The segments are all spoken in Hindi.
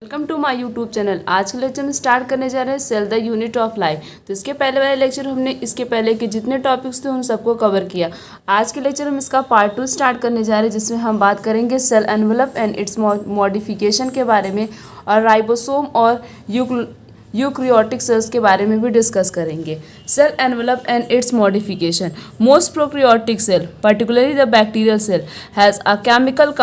Welcome to my YouTube channel. आज के लेक्चर में स्टार्ट करने जा रहे हैं cell the unit of life. तो इसके पहले वाले लेक्चर हमने इसके पहले के जितने टॉपिक्स थे उन सबको कवर किया। आज के लेक्चर में इसका पार्ट 2 स्टार्ट करने जा रहे हैं, जिसमें हम बात करेंगे cell envelope and its modification के बारे में, और राइबोसोम और यूक्रियोटिक सेल्स के बारे में भी डिस्कस करेंगे। Cell envelope and its modification. Most prokaryotic cell, particularly the bacterial cell, has a chemical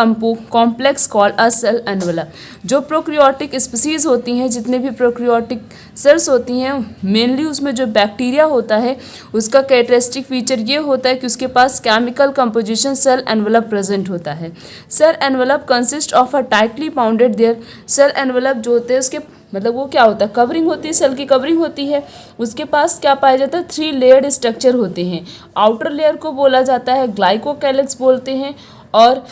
complex called a cell envelope। जो प्रोकैरियोटिक स्पीसीज होती हैं, जितने भी प्रोकैरियोटिक सेल्स होती हैं, मेनली उसमें जो बैक्टीरिया होता है उसका कैरेक्टरिस्टिक फीचर ये होता है कि उसके पास chemical composition cell envelope present होता है। Cell envelope consist of a tightly bounded there. Cell envelope जो होते हैं उसके मतलब वो क्या होता है, कवरिंग होती है, सेल की कवरिंग होती है। उसके पास क्या पाया जाता है, 3 लेयर्ड स्ट्रक्चर होते हैं। आउटर लेयर को बोला जाता है ग्लाइकोकैलिक्स बोलते हैं, और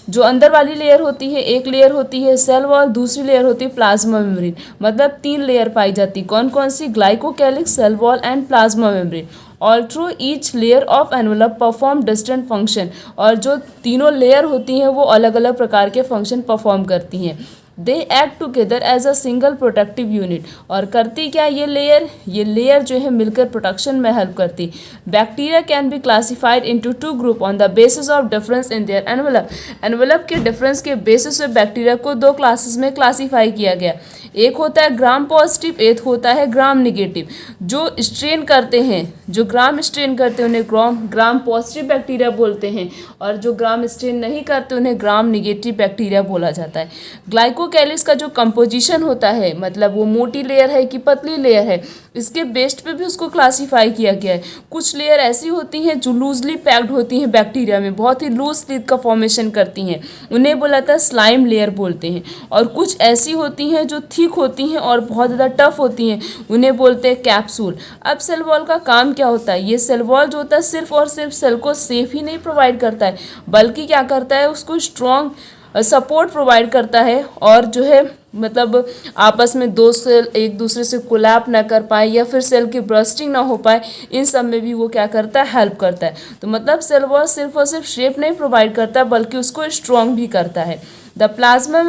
जो अंदर वाली लेयर होती है, एक लेयर होती है सेल वॉल, दूसरी लेयर होती है प्लाज्मा मेम्ब्रेन। मतलब 3 लेयर पाई जाती है। कौन कौन सी? Glycocalyx, cell wall and plasma membrane. Although each layer of envelope perform distant function. और जो तीनों लेयर होती हैं वो अलग अलग प्रकार के फंक्शन परफॉर्म करती हैं। They act together as a single protective unit. और करती क्या ये लेयर जो है मिलकर प्रोटेक्शन में हेल्प करती। Bacteria can be classified into 2 group on the basis of difference in their envelope. Envelope के डिफरेंस के बेसिस पे बैक्टीरिया को 2 क्लासेस में क्लासीफाई किया गया। एक होता है ग्राम पॉजिटिव, एक होता है ग्राम निगेटिव। जो स्ट्रेन करते हैं, जो ग्राम स्ट्रेन करते हैं उन्हें ग्राम पॉजिटिव बैक्टीरिया बोलते हैं, और जो ग्राम स्ट्रेन नहीं करते उन्हें ग्राम निगेटिव बैक्टीरिया बोला जाता है। ग्लाइकोकैलिक्स का जो कंपोजिशन होता है, मतलब वो मोटी लेयर है कि पतली लेयर है, इसके बेस्ड पे भी उसको क्लासीफाई किया गया है। कुछ लेयर ऐसी होती हैं जो लूजली पैक्ड होती हैं बैक्टीरिया में, बहुत ही लूज स्लीथ का फॉर्मेशन करती हैं, उन्हें बोला जाता है स्लाइम लेयर बोलते हैं। और कुछ ऐसी होती हैं जो थिक होती हैं और बहुत ज़्यादा टफ होती हैं, उन्हें बोलते हैं कैप्सूल। अब सेल वॉल का काम क्या होता है? ये सेल वॉल जो होता है सिर्फ और सिर्फ सेल को सेफ ही नहीं प्रोवाइड करता है, बल्कि क्या करता है, उसको स्ट्रॉन्ग सपोर्ट प्रोवाइड करता है। और जो है मतलब आपस में 2 सेल एक दूसरे से कोलैप ना कर पाए या फिर सेल की ब्रस्टिंग ना हो पाए, इन सब में भी वो क्या करता है, हेल्प करता है। तो मतलब सेल वॉल सिर्फ और सिर्फ शेप नहीं प्रोवाइड करता बल्कि उसको स्ट्रॉन्ग भी करता है। द प्लाज्मा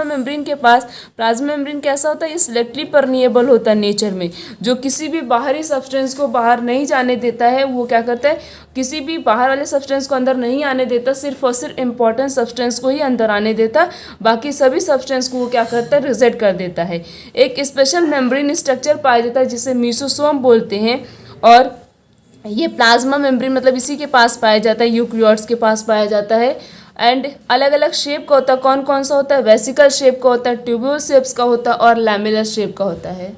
मेम्ब्रेन के पास प्लाज्मा मेम्ब्रेन कैसा होता है, ये सिलेक्टली परमिएबल होता है नेचर में, जो किसी भी बाहरी सब्सटेंस को बाहर नहीं जाने देता है। वो क्या करता है, किसी भी बाहर वाले सब्सटेंस को अंदर नहीं आने देता, सिर्फ और सिर्फ इम्पॉर्टेंट सब्सटेंस को ही अंदर आने देता, बाकी सभी सब्सटेंस को वो क्या करता है, रिजेक्ट कर देता है। एक स्पेशल मेम्ब्रेन स्ट्रक्चर पाया जाता है जिसे मेसोसोम बोलते हैं, और ये प्लाज्मा मेम्ब्रेन मतलब इसी के पास पाया जाता है, यूक्रियोट्स के पास पाया जाता है। एंड अलग अलग शेप का होता है। कौन कौन सा होता है? वेसिकल शेप का होता है, ट्यूब्यूल शेप्स का होता है, और लैमेलर शेप का होता है।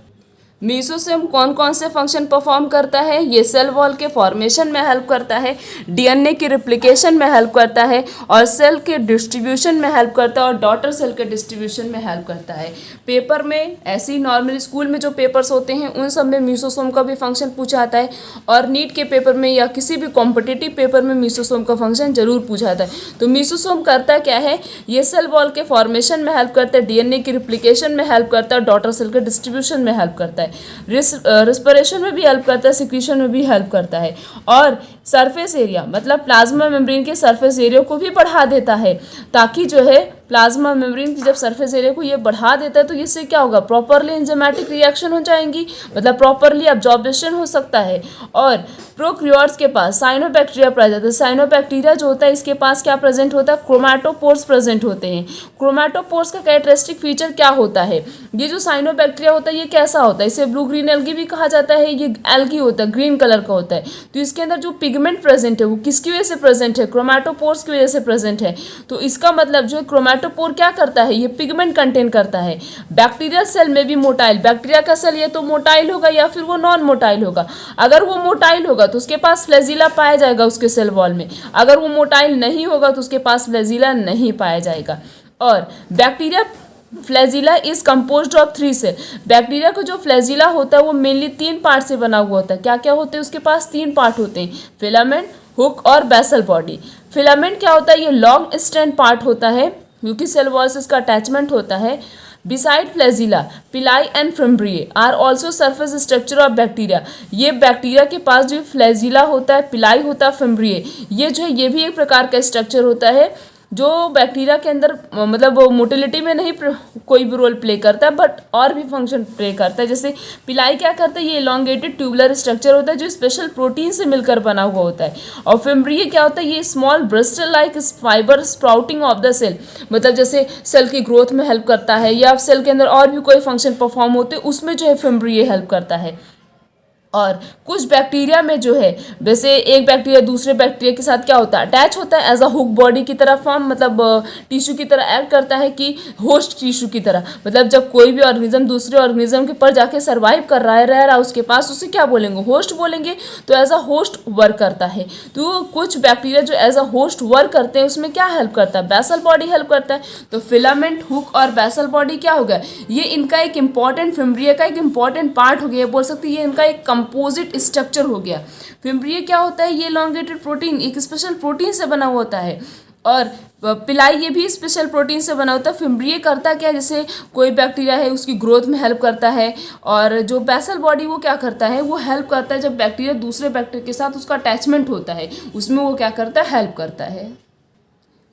मेसोसोम कौन कौन से फंक्शन परफॉर्म करता है? ये सेल वॉल के फॉर्मेशन में हेल्प करता है, डीएनए की रिप्लिकेशन में हेल्प करता है, और सेल के डिस्ट्रीब्यूशन में हेल्प करता है, और डॉटर सेल के डिस्ट्रीब्यूशन में हेल्प करता है। पेपर में ऐसे ही नॉर्मल स्कूल में जो पेपर्स होते हैं उन सब में मेसोसोम का भी फंक्शन पूछा आता है, और नीट के पेपर में या किसी भी कॉम्पिटिटिव पेपर में मेसोसोम का फंक्शन जरूर पूछा आता है। तो मेसोसोम करता क्या है, ये सेल वॉल के फॉर्मेशन में हेल्प करता है, डीएनए की रिप्लिकेशन में हेल्प करता है, डॉटर सेल के डिस्ट्रीब्यूशन में हेल्प करता है, रिस्पिरेशन में भी हेल्प करता है, सिक्रीशन में भी हेल्प करता है। और सरफेस एरिया मतलब प्लाज्मा मेम्ब्रेन के सरफेस एरिया को भी बढ़ा देता है, ताकि जो है प्लाज्मा मेम्ब्रेन की जब सरफेस एरिया को ये बढ़ा देता है तो इससे क्या होगा, प्रॉपरली एंजाइमेटिक रिएक्शन हो जाएंगी, मतलब प्रॉपरली अब्जॉर्प्शन हो सकता है। और प्रोकैरियोट्स के पास साइनोबैक्टीरिया पाया जाता है। साइनोबैक्टीरिया जो होता है इसके पास क्या प्रेजेंट होता है, क्रोमैटोपोर्स प्रेजेंट होते हैं। क्रोमैटोपोर्स का कैरेक्टरिस्टिक फीचर क्या होता है, ये जो साइनोबैक्टीरिया होता है ये कैसा होता है, इसे ब्लू ग्रीन एल्गी भी कहा जाता है। ये एल्गी होता है, ग्रीन कलर का होता है। तो इसके अंदर जो पिगमेंट प्रेजेंट है वो किसकी वजह से प्रेजेंट है, क्रोमैटोपोर्स की वजह से प्रेजेंट है। तो इसका मतलब जो क्रोमैटोपोर क्या करता है, ये पिगमेंट कंटेन करता है। बैक्टीरियल सेल में भी मोटाइल, बैक्टीरिया का सेल ये तो मोटाइल होगा या फिर वो नॉन मोटाइल होगा। अगर वो मोटाइल होगा तो उसके पास फ्लैजिला पाया जाएगा उसके सेल वॉल में, अगर वो मोटाइल नहीं होगा तो उसके पास फ्लैजिला नहीं पाया जाएगा। और bacteria flagella is composed of 3 cell. Bacteria का जो फ्लैजिला होता है वो मेनली 3 पार्ट से बना हुआ होता है। क्या क्या होते हैं उसके पास? 3 पार्ट होते हैं, फिलामेंट, हुक और बेसल बॉडी। फिलामेंट क्या होता है, ये लॉन्ग स्ट्रैंड पार्ट होता है क्योंकि सेल वॉल से इसका अटैचमेंट होता है। Beside flagella, pili and fimbriae are also surface structure of bacteria. ये बैक्टीरिया के पास जो फ्लैजिला होता है, पिलाई होता है, फिम्ब्रिए, ये जो है ये भी एक प्रकार का स्ट्रक्चर होता है। जो बैक्टीरिया के अंदर मतलब मोटिलिटी में नहीं कोई भी रोल प्ले करता है बट और भी फंक्शन प्ले करता है। जैसे पिलाई क्या करता है, ये इलॉन्गेटेड ट्यूबुलर स्ट्रक्चर होता है जो स्पेशल प्रोटीन से मिलकर बना हुआ होता है। और फिम्ब्रिया क्या होता है, ये small bristle like fibre sprouting off the cell, मतलब जैसे सेल की ग्रोथ में हेल्प करता है या सेल के अंदर और भी कोई फंक्शन परफॉर्म होते हैं उसमें जो है फिम्ब्रिया हेल्प करता है। और कुछ बैक्टीरिया में जो है, जैसे एक बैक्टीरिया दूसरे बैक्टीरिया के साथ क्या होता है, अटैच होता है एज अ हुक बॉडी की तरह फॉर्म, मतलब टिश्यू की तरह एक्ट करता है कि होस्ट टिश्यू की तरह। मतलब जब कोई भी ऑर्गेनिज्म दूसरे ऑर्गेनिज्म के पर जाके सर्वाइव कर रहा है, रह रहा है उसके पास, उसे क्या बोलेंगे, होस्ट बोलेंगे। तो एज अ होस्ट वर्क करता है। तो कुछ बैक्टीरिया जो एज अ होस्ट वर्क करते हैं उसमें क्या हेल्प करता है, बेसल बॉडी हेल्प करता है। तो फिलामेंट, हुक और बेसल बॉडी क्या हो गया, ये इनका एक इंपॉर्टेंट, फिम्ब्रिया का एक इंपॉर्टेंट पार्ट हो गया, बोल सकते हैं ये इनका एक कंपोजिट स्ट्रक्चर हो गया। फिम्ब्रिया क्या होता है, ये elongated प्रोटीन, एक स्पेशल प्रोटीन से बना हुआ होता है। और पिलाई ये भी स्पेशल प्रोटीन से बना होता है। फिम्ब्रिया करता क्या है, जैसे कोई बैक्टीरिया है उसकी ग्रोथ में हेल्प करता है। और जो बेसल बॉडी वो क्या करता है, वो हेल्प करता है जब बैक्टीरिया दूसरे बैक्टीरिया के साथ उसका अटैचमेंट होता है, उसमें वो क्या करता है, हेल्प करता है।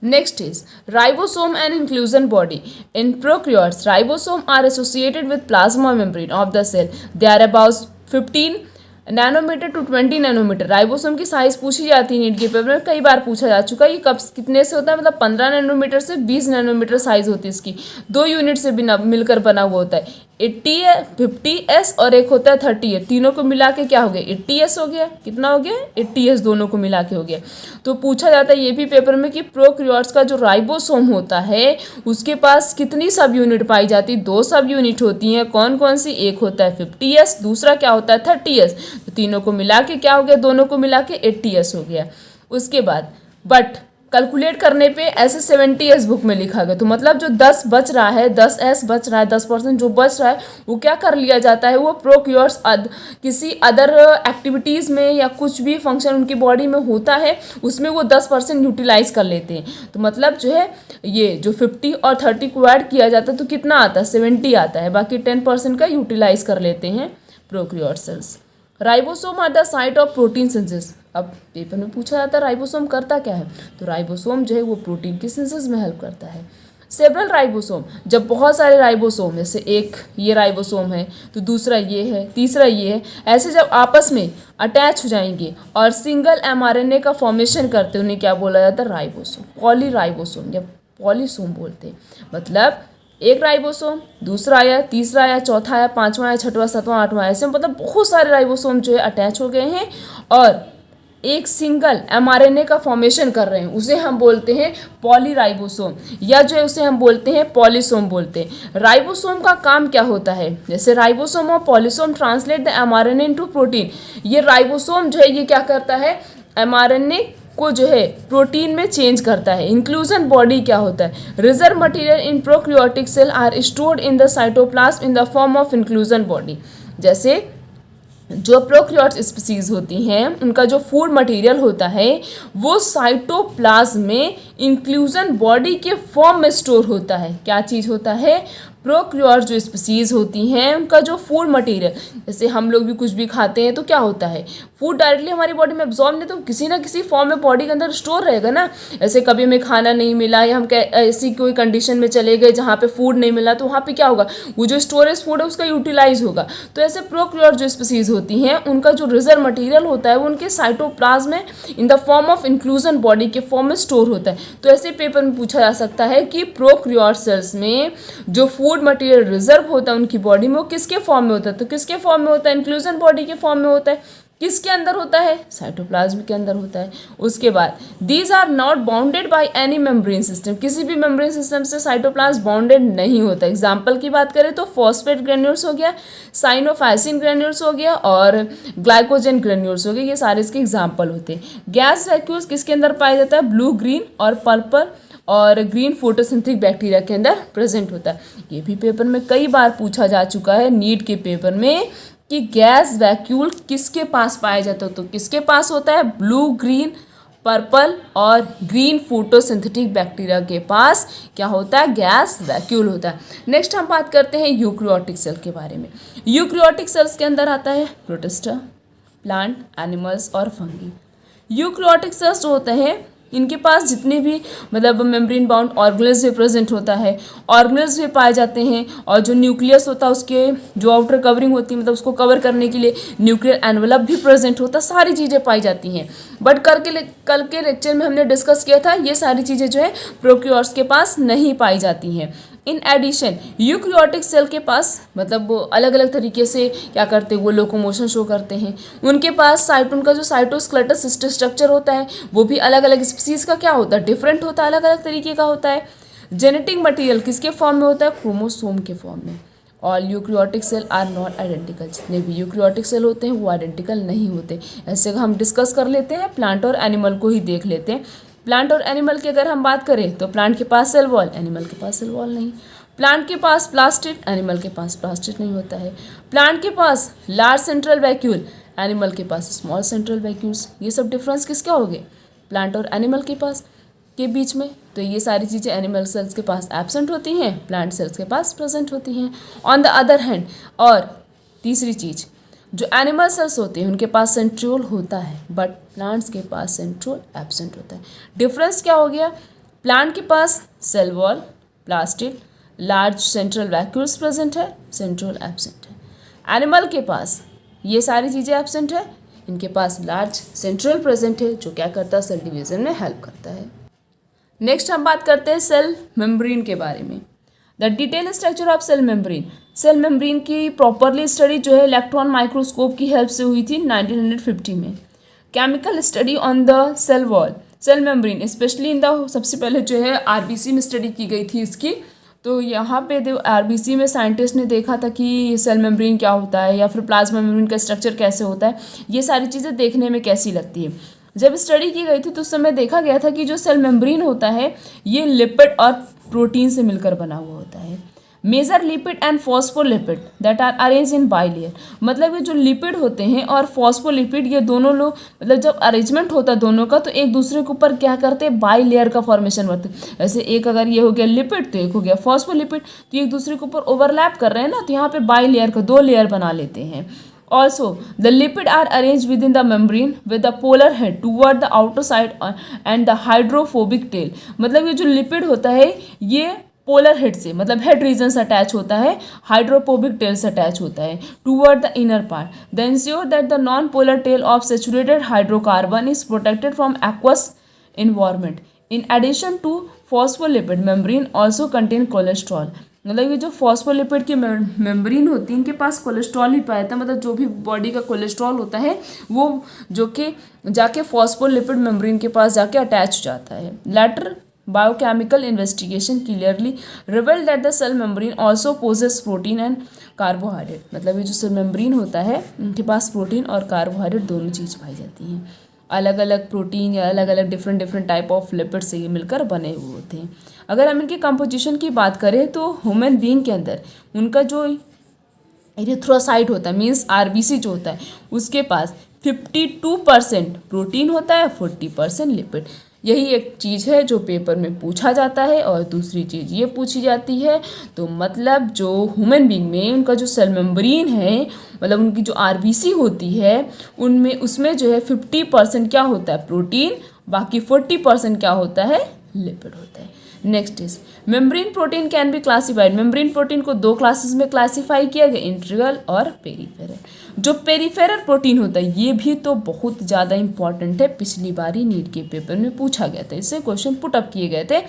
Next is ribosome and inclusion body. In prokaryotes, ribosome are associated with plasma membrane of the cell. They are about 15 nanometre to 20 nanometre. Ribosome की साइज पूछी जाती है नीट के पेपर में, कई बार पूछा जा चुका है। ये कब कितने से होता है, मतलब 15 नैनोमीटर से 20 नैनोमीटर साइज होती है इसकी। 2 यूनिट से भी मिलकर बना हुआ होता है। 50s और एक होता है 30s, तीनों को मिला के क्या हो गया, 80s हो गया। कितना हो गया, 80s, दोनों को मिला के हो गया। तो पूछा जाता है ये भी पेपर में कि प्रोकैरियोट्स का जो राइबोसोम होता है उसके पास कितनी सब यूनिट पाई जाती है, 2 सब यूनिट होती हैं। कौन कौन सी, एक होता है 50s, दूसरा क्या होता है 30s। तो तीनों को मिला के क्या हो गया, दोनों को मिला के 80s हो गया। उसके बाद बट कैलकुलेट करने पे ऐसे 70s बुक में लिखा गया। तो मतलब जो 10 बच रहा है, 10s बच रहा है, 10% जो बच रहा है वो क्या कर लिया जाता है, वो प्रोकैरियोट्स किसी अदर एक्टिविटीज़ में या कुछ भी फंक्शन उनकी बॉडी में होता है उसमें वो 10% यूटिलाइज कर लेते हैं। तो मतलब जो है ये जो 50 और 30 को ऐड किया जाता है तो कितना आता है, 70 आता है। बाकी 10% का यूटिलाइज कर लेते हैं prokaryote cells. Ribosome are the site of protein synthesis. अब पेपर में पूछा जाता है राइबोसोम करता क्या है, तो राइबोसोम जो है वो प्रोटीन की सिंथेसिस में हेल्प करता है। सेवरल राइबोसोम, जब बहुत सारे राइबोसोम, जैसे एक ये राइबोसोम है तो दूसरा ये है, तीसरा ये है, ऐसे जब आपस में अटैच हो जाएंगे और सिंगल mRNA का फॉर्मेशन करते हैं उन्हें क्या बोला जाता है, राइबोसोम। पॉलीराइबोसोम या पॉलीसोम बोलते हैं। मतलब एक राइबोसोम, दूसरा आया, तीसरा आया, चौथा आया, पांचवा आया, छठवां, सातवां, आठवां, ऐसे मतलब बहुत सारे राइबोसोम जो है अटैच हो गए हैं और एक सिंगल mRNA का फॉर्मेशन कर रहे हैं, उसे हम बोलते हैं पॉलीराइबोसोम या जो है उसे हम बोलते हैं पॉलीसोम बोलते हैं। राइबोसोम का काम क्या होता है, जैसे राइबोसोम और polysome translate the mRNA into protein. ये राइबोसोम जो है ये क्या करता है, mRNA को जो है प्रोटीन में चेंज करता है। इंक्लूजन बॉडी क्या होता है, reserve material in prokaryotic cell are stored in the cytoplasm in the form of inclusion body. जैसे जो प्रोकैरियोट स्पीसीज होती हैं उनका जो फूड मटेरियल होता है वो साइटोप्लाज्म में इंक्लूजन बॉडी के फॉर्म में स्टोर होता है। क्या चीज़ होता है, प्रोकैरियोट जो स्पीसीज होती हैं उनका जो फूड मटेरियल, जैसे हम लोग भी कुछ भी खाते हैं तो क्या होता है, फूड डायरेक्टली हमारी बॉडी में एब्जॉर्ब नहीं, तो किसी ना किसी फॉर्म में बॉडी के अंदर स्टोर रहेगा ना। ऐसे कभी हमें खाना नहीं मिला या हम ऐसी कोई कंडीशन में चले गए जहाँ पे फूड नहीं मिला तो वहाँ पे क्या होगा, वो जो स्टोरेज फूड है उसका यूटिलाइज होगा। तो ऐसे प्रोकैरियोट जो स्पीसीज होती हैं उनका जो रिजर्व मटेरियल होता है वो उनके साइटोप्लाज्म में इन the form of inclusion body के फॉर्म में स्टोर होता है। तो ऐसे पेपर में पूछा जा सकता है कि प्रोकैरियोट सेल्स में जो फूड मटेरियल रिजर्व होता है उनकी बॉडी में वो किसके फॉर्म में होता है, तो किसके फॉर्म में होता है, इंक्लूजन बॉडी के फॉर्म में होता है। किसके अंदर होता है, साइटोप्लाज्म के अंदर होता है। उसके बाद these are not bounded by any membrane system, किसी भी मेम्ब्रेन सिस्टम से साइटोप्लाज्म बाउंडेड नहीं होता। एग्जांपल की बात करें तो फॉस्फेट ग्रेन्यूल्स हो गया, साइनोफाइसिन ग्रेन्यूल्स हो गया और ग्लाइकोजन ग्रेन्यूल्स हो गए, ये सारे इसके एग्जाम्पल होते हैं। गैस वैक्यूल्स किसके अंदर पाया जाता है, ब्लू, ग्रीन और पर्पल और ग्रीन फोटोसिंथेटिक बैक्टीरिया के अंदर प्रेजेंट होता है। ये भी पेपर में कई बार पूछा जा चुका है नीट के पेपर में कि गैस वैक्यूल किसके पास पाया जाता है, तो किसके पास होता है, ब्लू, ग्रीन, पर्पल और ग्रीन फोटोसिंथेटिक बैक्टीरिया के पास क्या होता है, गैस वैक्यूल होता है। नेक्स्ट हम बात करते हैं यूकैरियोटिक सेल के बारे में। यूकैरियोटिक सेल्स के अंदर आता है प्रोटिस्टा, प्लांट, एनिमल्स और फंगी। यूकैरियोटिक सेल्स जो होते हैं इनके पास जितने भी मतलब मेम्ब्रेन बाउंड ऑर्गेनेल्स भी प्रेजेंट होता है, ऑर्गेनेल्स भी पाए जाते हैं, और जो न्यूक्लियस होता है उसके जो आउटर कवरिंग होती है मतलब उसको कवर करने के लिए न्यूक्लियर एनवलप भी प्रेजेंट होता है, सारी चीज़ें पाई जाती हैं। बट कल के लेक्चर में हमने डिस्कस किया था ये सारी चीज़ें जो है प्रोक्यूर्स के पास नहीं पाई जाती हैं। इन एडिशन यूक्रियोटिक सेल के पास मतलब वो अलग अलग तरीके से क्या करते हैं, वो लोकोमोशन शो करते हैं। उनके पास साइटोन का जो साइटोस्केलेटल स्ट्रक्चर होता है वो भी अलग अलग स्पीसीज का क्या होता है, डिफरेंट होता है, अलग अलग तरीके का होता है। जेनेटिक मटेरियल किसके फॉर्म में होता है, क्रोमोसोम के फॉर्म में। All eukaryotic cell are not identical, जितने भी यूक्रियोटिक सेल होते हैं वो आइडेंटिकल नहीं होते। ऐसे हम डिस्कस कर लेते हैं, प्लांट और एनिमल को ही देख लेते हैं। प्लांट और एनिमल की अगर हम बात करें तो प्लांट के पास सेल वॉल, एनिमल के पास सेल वॉल नहीं। प्लांट के पास प्लास्टिड, एनिमल के पास प्लास्टिड नहीं होता है। प्लांट के पास लार्ज सेंट्रल वैक्यूल, एनिमल के पास स्मॉल सेंट्रल वैक्यूल्स। ये सब डिफरेंस किसके हो गए, प्लांट और एनिमल के पास के बीच में। तो ये सारी चीज़ें एनिमल सेल्स के पास एब्सेंट होती हैं, प्लांट सेल्स के पास प्रेजेंट होती हैं। ऑन द अदर हैंड, और तीसरी चीज़, जो एनिमल सेल्स होते हैं उनके पास सेंट्रियोल होता है, बट प्लांट्स के पास सेंट्रियोल एब्सेंट होता है। डिफरेंस क्या हो गया, प्लांट के पास cell wall, plastid, large central vacuoles present है, सेंट्रियोल एब्सेंट है। एनिमल के पास ये सारी चीज़ें एब्सेंट है, इनके पास लार्ज सेंट्रियोल प्रेजेंट है जो क्या करता है, सेल डिवीजन में हेल्प करता है। नेक्स्ट हम बात करते हैं सेल मेम्ब्रेन के बारे में। The detail structure of cell membrane. Cell membrane की प्रॉपरली स्टडी जो है इलेक्ट्रॉन माइक्रोस्कोप की हेल्प से हुई थी 1950 में। Chemical study on the cell wall, cell membrane specially in the, सबसे पहले जो है आरबीसी में स्टडी की गई थी इसकी। तो यहाँ पे आरबीसी में साइंटिस्ट ने देखा था कि सेल मेम्ब्रेन क्या होता है या फिर प्लाज्मा मेम्ब्रेन का स्ट्रक्चर कैसे होता है, ये सारी चीज़ें देखने में कैसी लगती है। जब स्टडी की गई थी तो उस समय देखा गया था कि जो सेल मेम्ब्रेन होता है ये लिपिड और प्रोटीन से मिलकर बना हुआ होता है। Major lipid and phospholipid that are arrange in bilayer, मतलब ये जो लिपिड होते हैं और फॉस्फोलिपिड ये दोनों लोग मतलब जब अरेंजमेंट होता है दोनों का तो एक दूसरे के ऊपर क्या करते हैं, बाइलेयर का फॉर्मेशन करते हैं। ऐसे एक अगर ये हो गया लिपिड तो एक हो गया फॉस्फोलिपिड, तो एक दूसरे के ऊपर ओवरलैप कर रहे हैं ना, तो यहाँ पे बाइलेयर का 2 लेयर बना लेते हैं। Also, the lipid are arranged within the membrane with the polar head toward the outer side and the hydrophobic tail, मतलब ये जो लिपिड होता है ये पोलर हेड से मतलब हेड रीजन से अटैच होता है, हाइड्रोफोबिक टेल से अटैच होता है toward the inner part. The ensure that the non polar tail of saturated hydrocarbon is protected from aqueous environment. In addition to phospholipid membrane also contain cholesterol, मतलब ये जो फॉस्फोलिपिड की मेम्ब्रेन होती है इनके पास कोलेस्ट्रॉल ही पाया था, मतलब जो भी बॉडी का कोलेस्ट्रॉल होता है वो जो कि जाके फॉस्फोलिपिड मेम्ब्रेन के पास जाके अटैच हो जाता है। Later biochemical investigation clearly revealed that the cell membrane also possess protein and carbohydrate, मतलब ये जो सेल मेम्ब्रेन होता है उनके पास प्रोटीन और कार्बोहाइड्रेट दोनों चीज़ पाई जाती हैं। अलग अलग प्रोटीन या अलग अलग डिफरेंट टाइप ऑफ लिपिड से ये मिलकर बने हुए होते हैं। अगर हम इनकी कंपोजिशन की बात करें तो ह्यूमन बीइंग के अंदर उनका जो एरिथ्रोसाइट होता है मीन्स आरबीसी जो होता है उसके पास 52% प्रोटीन होता है, 40% लिपिड। यही एक चीज़ है जो पेपर में पूछा जाता है। और दूसरी चीज़ ये पूछी जाती है तो मतलब जो ह्यूमन बीइंग में उनका जो सेल मेम्ब्रेन है मतलब उनकी जो आरबीसी होती है उनमें उसमें जो है 50% क्या होता है प्रोटीन, बाकी 40% क्या होता है लिपिड होता है। Next is membrane protein can be classified. Membrane protein को 2 क्लासेस में क्लासीफाई किया गया, इंटीग्रल और पेरीफेरल। जो पेरीफेरल प्रोटीन होता है ये भी तो बहुत ज़्यादा इंपॉर्टेंट है, पिछली बार ही नीट के पेपर में पूछा गया था, इससे क्वेश्चन पुटअप किए गए थे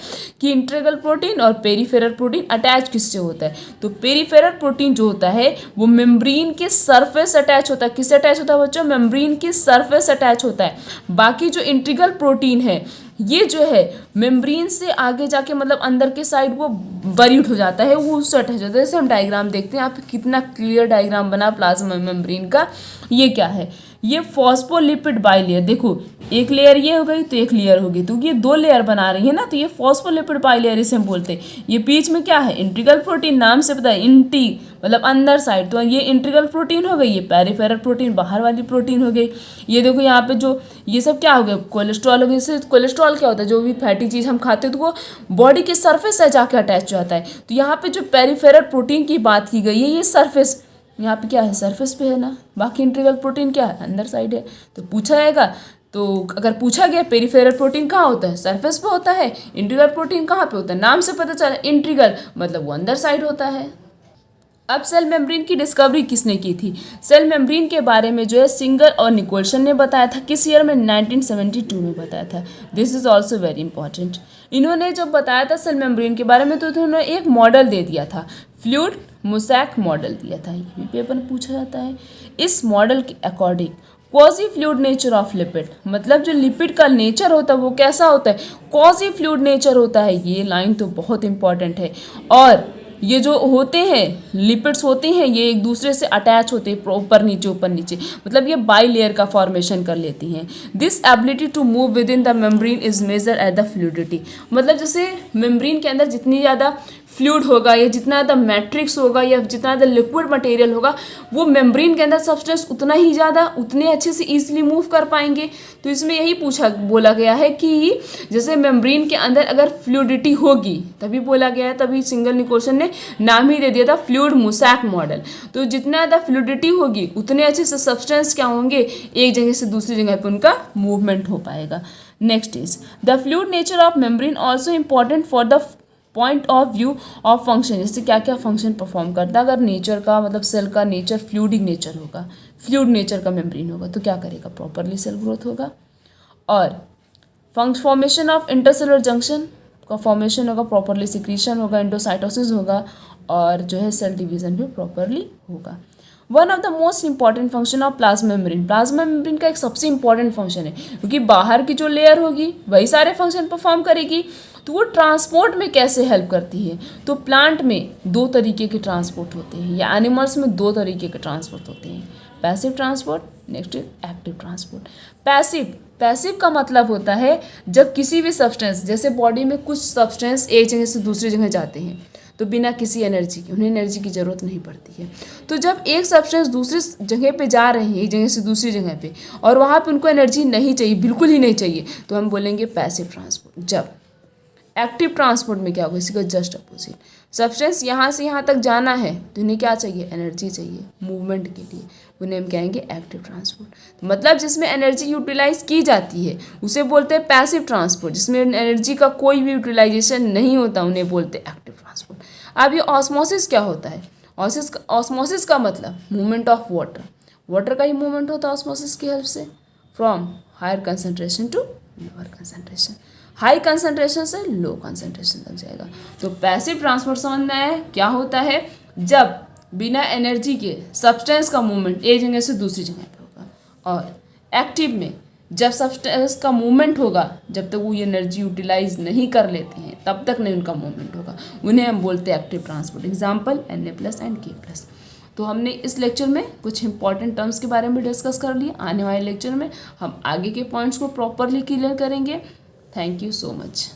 कि इंटीग्रल प्रोटीन और पेरीफेरल प्रोटीन अटैच किससे होता है। तो पेरीफेरल प्रोटीन जो होता है वो मेम्ब्रेन के सरफेस अटैच होता है। किससे अटैच होता है बच्चों, मेम्ब्रेन के सरफेस अटैच होता है। बाकी जो इंटीग्रल प्रोटीन है ये जो है मेम्ब्रेन से आगे जाके मतलब अंदर के साइड वो बरीड हो जाता है, वो उससे अटैच होता है। जैसे हम डायग्राम देखते हैं, यहाँ पे कितना क्लियर डायग्राम बना प्लाज्मा मेम्ब्रेन का। ये क्या है, ये फॉस्फोलिपिड बाइलेयर, देखो एक लेयर ये हो गई तो एक लेयर हो गई, तो ये 2 लेयर बना रही है ना, तो ये फॉस्फोलिपिड बाइलेयर इसे हम बोलते हैं। ये बीच में क्या है इंटीग्रल प्रोटीन, नाम से पता है इंटी मतलब अंदर साइड, तो ये इंटीग्रल प्रोटीन हो गई, ये पेरिफेरल प्रोटीन बाहर वाली प्रोटीन हो गई। ये देखो यहाँ पे जो ये सब क्या हो गया कोलेस्ट्रॉल हो गया। इससे कोलेस्ट्रॉल क्या होता है, जो भी फैटी चीज़ हम खाते हैं तो वो बॉडी के सरफेस से जाके अटैच हो जाता है। तो यहाँ पे जो पेरिफेरल प्रोटीन की बात की गई है ये सरफेस, यहाँ पे क्या है सरफेस पे है ना, बाकी इंटीग्रल प्रोटीन क्या है अंदर साइड है। तो पूछा जाएगा तो अगर पूछा गया पेरिफेरल प्रोटीन कहाँ होता है, सरफेस पे होता है। इंटीग्रल प्रोटीन कहाँ पे होता है, नाम से पता चला इंटीग्रल मतलब वो अंदर साइड होता है। अब सेल मेम्ब्रेन की डिस्कवरी किसने की थी? सेल मेम्ब्रेन के बारे में जो है सिंगर और निकोल्सन ने बताया था। किस ईयर में? 1972 में बताया था। This is also very important. इन्होंने जब बताया था सेल मेम्ब्रेन के बारे में तो उन्होंने एक मॉडल दे दिया था, फ्लूइड मोसैक मॉडल दिया था। ये भी पेपर में पूछा जाता है। इस मॉडल के according quasi fluid nature of lipid, मतलब जो लिपिड का नेचर होता है वो कैसा होता है, क्वाजी फ्लूइड नेचर होता है। ये लाइन तो बहुत इंपॉर्टेंट है। और ये जो होते हैं लिपिड्स होते हैं ये एक दूसरे से अटैच होते हैं, ऊपर नीचे, मतलब ये बाई लेयर का फॉर्मेशन कर लेती हैं। This ability to move within the membrane is major at the fluidity, मतलब जैसे मेम्ब्रेन के अंदर जितनी ज़्यादा फ्लूइड होगा या जितना ज़्यादा मैट्रिक्स होगा या जितना ज़्यादा लिक्विड मटेरियल होगा वो मेम्ब्रेन के अंदर सब्सटेंस उतना ही ज़्यादा उतने अच्छे से ईजिली मूव कर पाएंगे। तो इसमें यही बोला गया है कि जैसे मेम्ब्रेन के अंदर अगर फ्लूइडिटी होगी तभी बोला गया है, तभी सिंगर निकोल्सन ने नाम ही दे दिया था फ्लूइड मोसैक मॉडल। तो जितना ज़्यादा फ्लूइडिटी होगी उतने अच्छे से सब्सटेंस क्या होंगे, एक जगह से दूसरी जगह पर उनका मूवमेंट हो पाएगा। Next is the fluid nature of membrane also important for the point of view of function, जैसे क्या क्या फंक्शन परफॉर्म करता है। अगर नेचर का मतलब सेल का नेचर फ्लूइडिक नेचर होगा, फ्लूइड नेचर का मेम्ब्रेन होगा तो क्या करेगा, प्रॉपरली सेल ग्रोथ होगा। और फॉर्मेशन ऑफ इंटरसेलुलर जंक्शन का फॉर्मेशन होगा, प्रॉपरली सिक्रीशन होगा, एंडोसाइटोसिस होगा और जो है सेल डिवीजन भी प्रॉपरली होगा। One of the most important function of plasma membrane, plasma membrane का एक सबसे इंपॉर्टेंट फंक्शन है क्योंकि बाहर की जो लेयर होगी वही सारे फंक्शन परफॉर्म करेगी। तो वो ट्रांसपोर्ट में कैसे हेल्प करती है, तो प्लांट में दो तरीके के ट्रांसपोर्ट होते हैं या एनिमल्स में दो तरीके के ट्रांसपोर्ट होते हैं, passive transport, next active transport. Passive का मतलब होता है जब किसी भी सब्सटेंस, जैसे बॉडी में कुछ सब्सटेंस एक जगह से दूसरी जगह जाते हैं तो बिना किसी एनर्जी के, उन्हें एनर्जी की ज़रूरत नहीं पड़ती है। तो जब एक सब्सटेंस दूसरी जगह पे जा रहे हैं, एक जगह से दूसरी जगह पे, और वहाँ पे उनको एनर्जी नहीं चाहिए, बिल्कुल ही नहीं चाहिए, तो हम बोलेंगे पैसिव ट्रांसपोर्ट। जब एक्टिव ट्रांसपोर्ट में क्या होगा, इसी का जस्ट अपोजिट, सब्सटेंस यहाँ से यहाँ तक जाना है तो इन्हें क्या चाहिए, एनर्जी चाहिए मूवमेंट के लिए, उन्हें हम कहेंगे एक्टिव ट्रांसपोर्ट। तो मतलब जिसमें एनर्जी यूटिलाइज की जाती है उसे बोलते हैं पैसिव ट्रांसपोर्ट, जिसमें एनर्जी का कोई भी यूटिलाइजेशन नहीं होता उन्हें बोलते हैं एक्टिव ट्रांसपोर्ट। अब ये ऑस्मोसिस क्या होता है, ऑस्मोसिस का मतलब मूवमेंट ऑफ वाटर का ही मूवमेंट होता है ऑस्मोसिस की हेल्प से, from higher concentration to lower concentration, high concentration से लो कंसंट्रेशन तक जाएगा। तो पैसिव ट्रांसपोर्ट समझ में आया क्या होता है, जब बिना एनर्जी के सब्सटेंस का मूवमेंट एक जगह से दूसरी जगह पे होगा। और एक्टिव में जब सब्सटेंस का मूवमेंट होगा, जब तक वो एनर्जी यूटिलाइज नहीं कर लेते हैं तब तक नहीं उनका मूवमेंट होगा, उन्हें हम बोलते हैं active transport. Example Na+ and K+। तो हमने इस लेक्चर में कुछ इंपॉर्टेंट टर्म्स के बारे में डिस्कस कर लिए। आने वाले लेक्चर में हम आगे के पॉइंट्स को प्रॉपरली क्लियर करेंगे। Thank you so much.